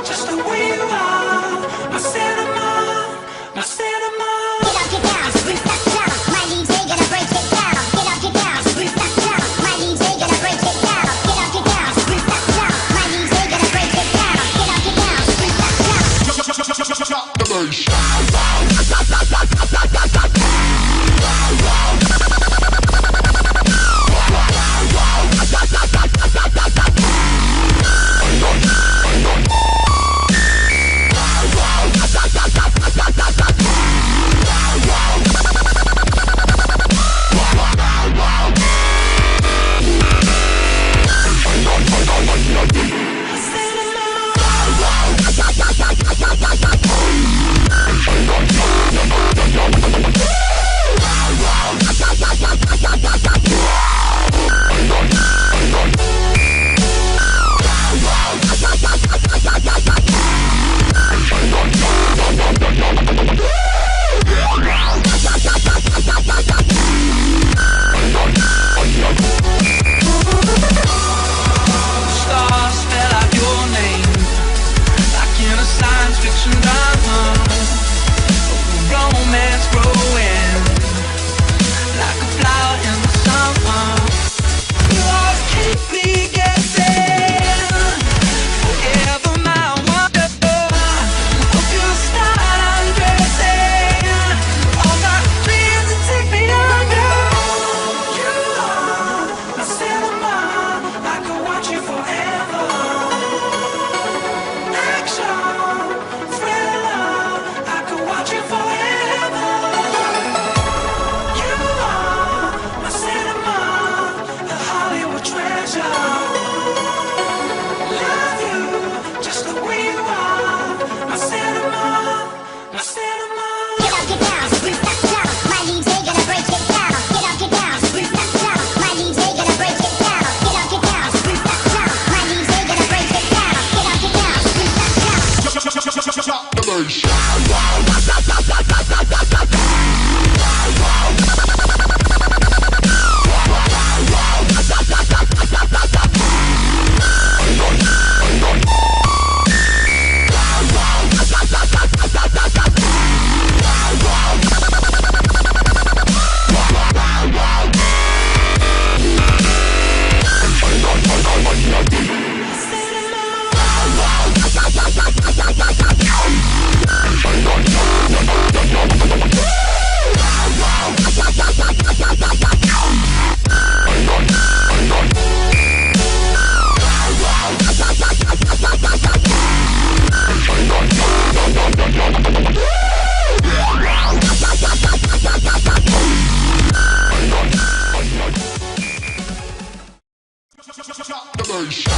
just the way you are. My cinema, my cinema. Get up, get down, spruce that down. My DJ gonna break it down. Get up, get down, spruce that down. My DJ gonna break it down. Get up, get down, spruce that down. My DJ gonna break it down. Get up, get down, spruce that down. The bass. The bass.